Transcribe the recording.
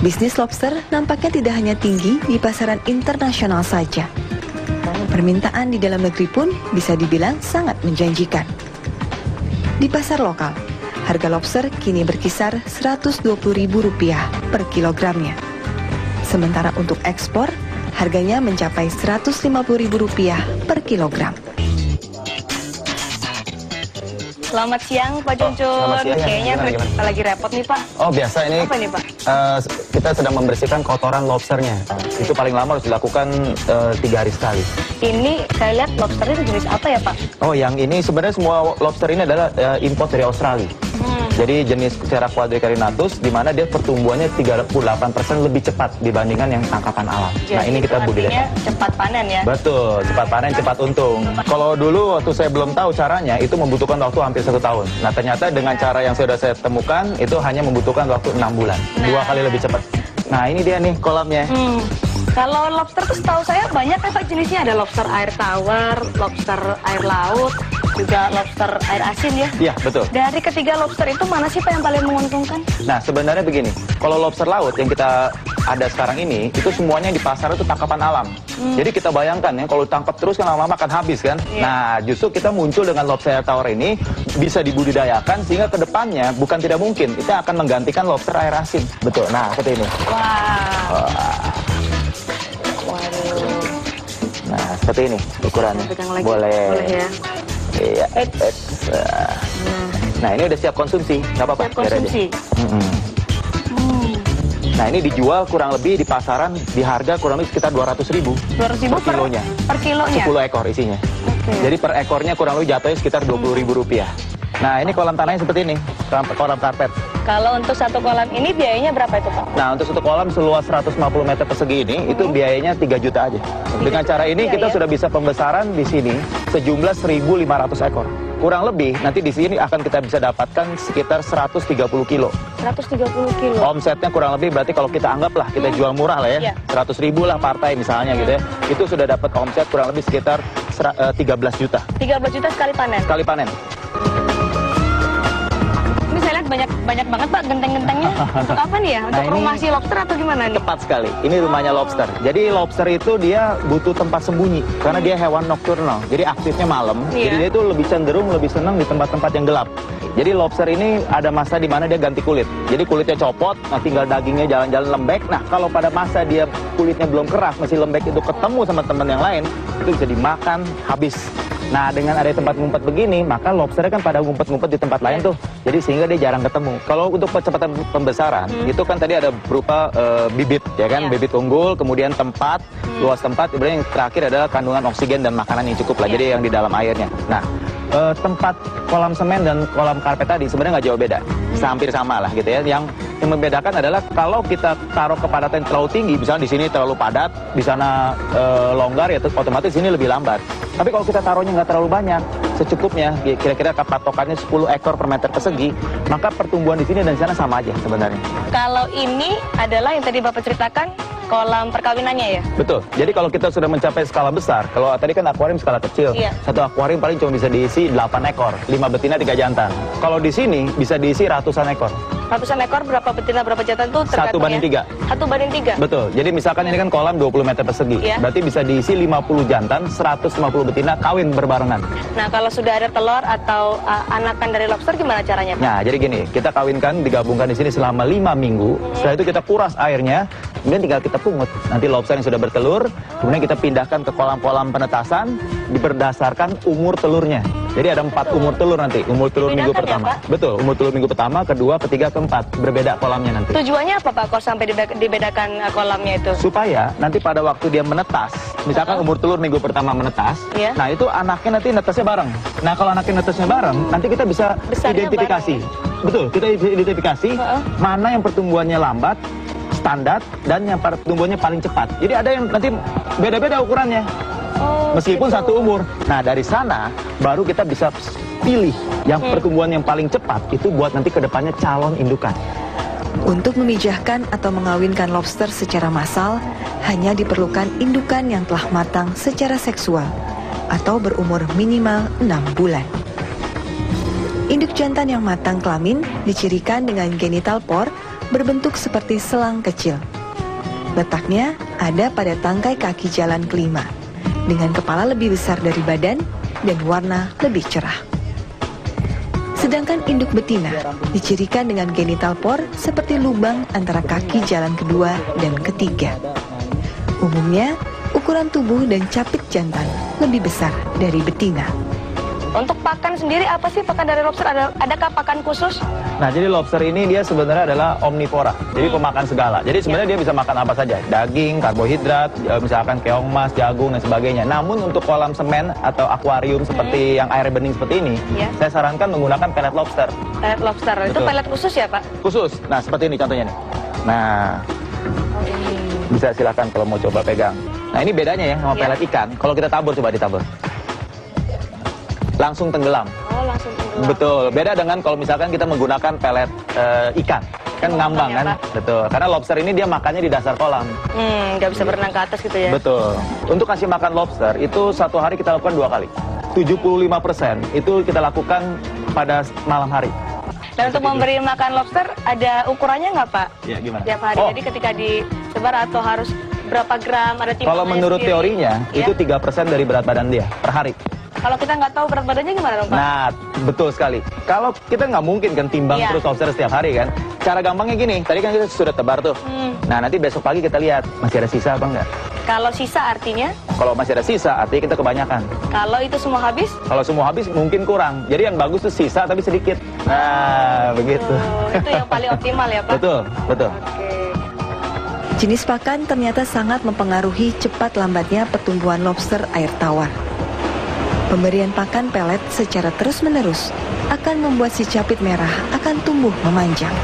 Bisnis lobster nampaknya tidak hanya tinggi di pasaran internasional saja. Permintaan di dalam negeri pun bisa dibilang sangat menjanjikan. Di pasar lokal, harga lobster kini berkisar Rp120.000 per kilogramnya. Sementara untuk ekspor, harganya mencapai Rp150.000 per kilogram. Selamat siang Pak Cuncun. Kayaknya kita lagi repot nih Pak. Oh biasa ini. Apa nih Pak? Kita sedang membersihkan kotoran lobsternya. Itu paling lama harus dilakukan 3 hari sekali. Ini saya lihat lobsternya itu jenis apa ya Pak? Oh yang ini sebenarnya semua lobster ini adalah import dari Australia. Jadi jenis Cerak quadricarinatus di mana dia pertumbuhannya 38% lebih cepat dibandingkan yang tangkapan alam. Jadi nah ini kita budidaya. Cepat panen ya? Betul, cepat panen, cepat untung. Kalau dulu waktu saya belum tahu caranya itu membutuhkan waktu hampir 1 tahun. Nah ternyata dengan cara yang sudah saya temukan itu hanya membutuhkan waktu 6 bulan. 2 kali lebih cepat. Nah ini dia nih kolamnya. Kalau lobster tuh setahu saya banyak ya Pak jenisnya. Ada lobster air tawar, lobster air laut, juga lobster air asin ya? Iya, betul. Dari ketiga lobster itu mana sih Pak yang paling menguntungkan? Nah, sebenarnya begini. Kalau lobster laut yang kita ada sekarang ini, itu semuanya di pasar itu tangkapan alam. Jadi kita bayangkan ya, kalau tangkap terus kan lama-lama akan habis kan? Nah, justru kita muncul dengan lobster air tawar ini, bisa dibudidayakan sehingga ke depannya, bukan tidak mungkin, kita akan menggantikan lobster air asin. Betul, nah seperti ini. Nah, seperti ini ukurannya. Boleh ya. Iya. Nah, ini udah siap konsumsi, nggak apa-apa. Siap konsumsi. Nah, ini dijual kurang lebih di pasaran di harga kurang lebih sekitar 200.000. 200.000 per kilonya. Per kilonya. 10 ekor isinya. Jadi per ekornya kurang lebih jatuhnya sekitar Rp20.000. Nah, ini kolam tanahnya seperti ini, kolam karpet. Kalau untuk satu kolam ini biayanya berapa itu Pak? Nah, untuk satu kolam seluas 150 meter persegi ini, itu biayanya 3 juta aja. Dengan cara ini kita sudah bisa pembesaran di sini sejumlah 1.500 ekor. Kurang lebih, nanti di sini akan kita bisa dapatkan sekitar 130 kilo. 130 kilo. Omsetnya kurang lebih berarti kalau kita anggaplah, kita jual murah lah ya, 100.000 lah partai misalnya gitu ya. Itu sudah dapat omset kurang lebih sekitar 13 juta. 13 juta sekali panen? Sekali panen. Ini saya lihat banyak banget Pak genteng-gentengnya. Untuk apa nih ya? Untuk rumasi lobster atau gimana nih? Tepat sekali, ini rumahnya lobster. Jadi lobster itu dia butuh tempat sembunyi karena dia hewan nocturnal. Jadi aktifnya malam. Jadi dia itu lebih cenderung lebih senang di tempat-tempat yang gelap. Jadi lobster ini ada masa di mana dia ganti kulit. Jadi kulitnya copot, nah tinggal dagingnya jalan-jalan lembek. Nah kalau pada masa dia kulitnya belum keras, masih lembek itu ketemu sama teman yang lain, itu bisa dimakan habis. Nah dengan ada tempat ngumpet begini, maka lobsternya kan pada ngumpet-ngumpet di tempat lain tuh. Jadi sehingga dia jarang ketemu. Kalau untuk percepatan pembesaran, itu kan tadi ada berupa bibit, ya kan? Bibit unggul, kemudian tempat, luas tempat, kemudian yang terakhir adalah kandungan oksigen dan makanan yang cukup lah. Jadi yang di dalam airnya. Nah, tempat kolam semen dan kolam karpet tadi sebenarnya nggak jauh beda, hampir sama lah gitu ya. Yang membedakan adalah kalau kita taruh kepadatan yang terlalu tinggi, misalnya di sini terlalu padat, di sana longgar ya, otomatis ini lebih lambat. Tapi kalau kita taruhnya nggak terlalu banyak, secukupnya, kira-kira patokannya 10 ekor per meter persegi, maka pertumbuhan di sini dan di sana sama aja sebenarnya. Kalau ini adalah yang tadi Bapak ceritakan, kolam perkawinannya ya? Betul. Jadi kalau kita sudah mencapai skala besar, kalau tadi kan akuarium skala kecil, satu akuarium paling cuma bisa diisi 8 ekor, 5 betina 3 jantan. Kalau di sini bisa diisi ratusan ekor. Ratusan ekor, berapa betina, berapa jantan tuh tergantung 1:3. 1:3? Betul. Jadi misalkan ini kan kolam 20 meter persegi, berarti bisa diisi 50 jantan, 150 betina kawin berbarengan. Nah kalau sudah ada telur atau anakan dari lobster gimana caranya Pak? Nah jadi gini, kita kawinkan, digabungkan di sini selama 5 minggu, setelah itu kita kuras airnya, kemudian tinggal kita pungut. Nanti lobster yang sudah bertelur, kemudian kita pindahkan ke kolam-kolam penetasan, berdasarkan umur telurnya. Jadi ada 4 umur telur nanti, umur telur minggu pertama. Betul, umur telur minggu pertama, kedua, ketiga, keempat, berbeda kolamnya nanti. Tujuannya apa Pak, kok sampai dibedakan kolamnya itu? Supaya nanti pada waktu dia menetas, misalkan umur telur minggu pertama menetas, nah itu anaknya nanti netasnya bareng. Nah kalau anaknya netasnya bareng, nanti kita bisa identifikasi. Betul, kita identifikasi mana yang pertumbuhannya lambat, standar, dan yang pertumbuhannya paling cepat. Jadi ada yang nanti beda-beda ukurannya. Meskipun satu umur. Nah dari sana baru kita bisa pilih yang pertumbuhan yang paling cepat itu buat nanti kedepannya calon indukan. Untuk memijahkan atau mengawinkan lobster secara massal hanya diperlukan indukan yang telah matang secara seksual atau berumur minimal 6 bulan. Induk jantan yang matang kelamin dicirikan dengan genital pore berbentuk seperti selang kecil. Letaknya ada pada tangkai kaki jalan kelima, dengan kepala lebih besar dari badan dan warna lebih cerah. Sedangkan induk betina dicirikan dengan genital por seperti lubang antara kaki jalan kedua dan ketiga. Umumnya, ukuran tubuh dan capit jantan lebih besar dari betina. Untuk pakan sendiri apa sih pakan dari lobster? Adakah pakan khusus? Nah, jadi lobster ini dia sebenarnya adalah omnivora, jadi pemakan segala. Jadi sebenarnya dia bisa makan apa saja, daging, karbohidrat, misalkan keong mas, jagung, dan sebagainya. Namun untuk kolam semen atau akuarium seperti yang air bening seperti ini, saya sarankan menggunakan pelet lobster. Pelet lobster, itu pelet khusus ya Pak? Khusus, nah seperti ini contohnya nih. Nah, bisa silakan kalau mau coba pegang. Nah ini bedanya ya sama pelet ikan, kalau kita tabur, coba ditabur. Langsung tenggelam. Oh, langsung tenggelam. Betul. Beda dengan kalau misalkan kita menggunakan pelet ikan, kan ngambang kan? Betul. Karena lobster ini dia makannya di dasar kolam. Nggak bisa berenang ke atas gitu ya? Betul. Untuk kasih makan lobster itu satu hari kita lakukan 2 kali. 75% itu kita lakukan pada malam hari. Dan untuk memberi makan lobster ada ukurannya nggak Pak? Ya, gimana? Tiap hari. Jadi ketika disebar atau harus berapa gram? Ada timbangannya? Kalau menurut sendiri? Teorinya itu 3% dari berat badan dia per hari. Kalau kita nggak tahu berat badannya gimana dong Pak? Nah, betul sekali. Kalau kita nggak mungkin kan timbang terus lobster setiap hari kan. Cara gampangnya gini, tadi kan kita sudah tebar tuh. Nah, nanti besok pagi kita lihat masih ada sisa apa enggak. Kalau sisa artinya? Kalau masih ada sisa, artinya kita kebanyakan. Kalau itu semua habis? Kalau semua habis mungkin kurang. Jadi yang bagus tuh sisa tapi sedikit. Nah, begitu. Itu yang paling optimal ya Pak? Betul, betul. Oke. Jenis pakan ternyata sangat mempengaruhi cepat lambatnya pertumbuhan lobster air tawar. Pemberian pakan pelet secara terus-menerus akan membuat si capit merah akan tumbuh memanjang.